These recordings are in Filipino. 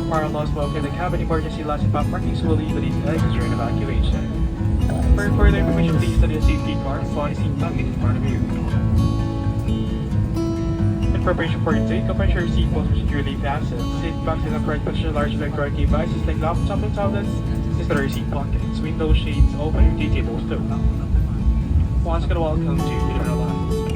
of parallels located the cabin emergency lights and parking slowly beneath the exit during evacuation. For further information, please study the safety card following seat bucket in front of you. In preparation for your takeoff, ensure your seatbelts are securely fastened. Seat backs in the correct position, large electronic devices like laptops and tablets, instead of your seat pockets, window shades, open your tea tables too. Once again, welcome to Philippine Airlines.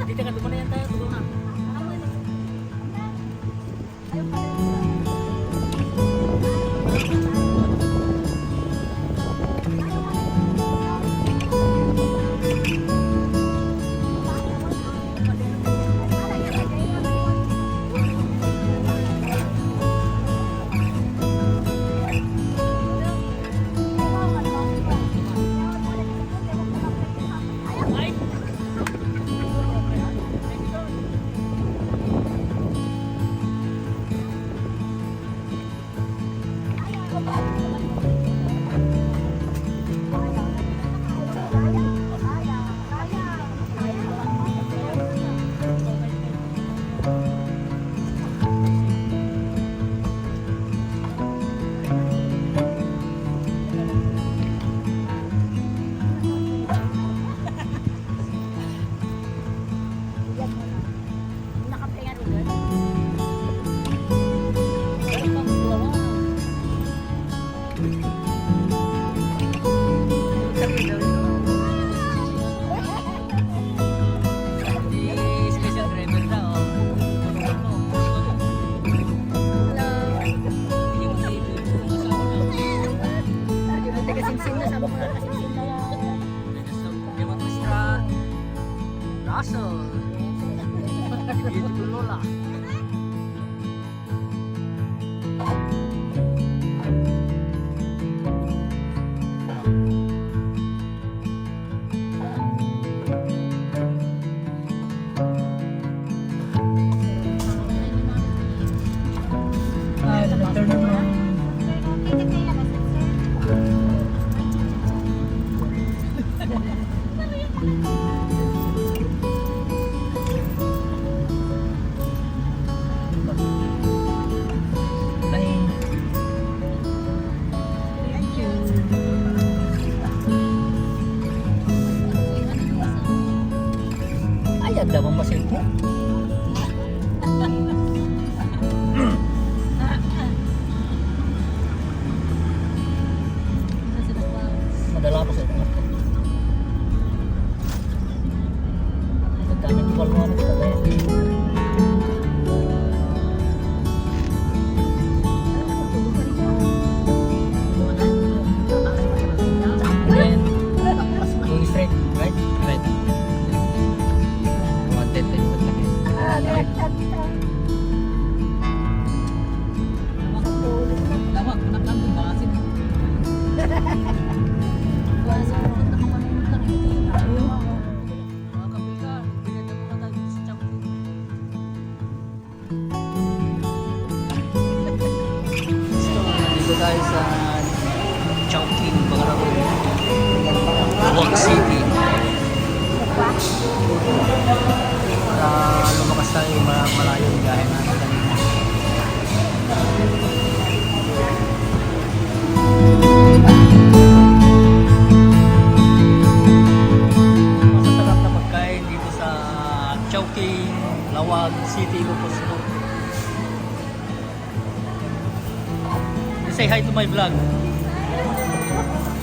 Dito ka, tumuna yan tayo, tumuna. Special driver na, oh. Russell. Beautiful Lola. Ay, ang damang masin mo. Madala pa sa ito. Nagdamit yung walwa na ito. Going straight, right? Right. Wanted to put Tama, kunakang basin. Dito tayo sa Chowking, Bangarapon, Lawag City. Lumakas tayo malayo yung biyahe natin kanina. Masasarap na pagkain dito sa Chowking, Lawag City, Ilocos Sur. Say hi to my vlog,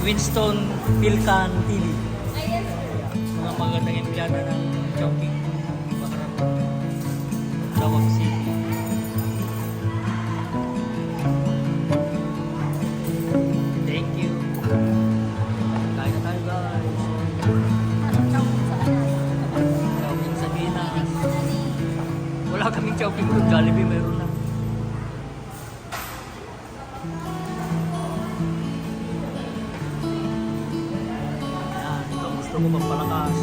Winston Pilcan TV. Mga magandang empleyado ng Chowking, Bangarapon, Lawag City. Thank you. Kain na tayo, guys. Chowking sa Pinas. Wala kaming Chowking doon. Jollibee meron lang. Ayan, ito gusto ko magpalakas.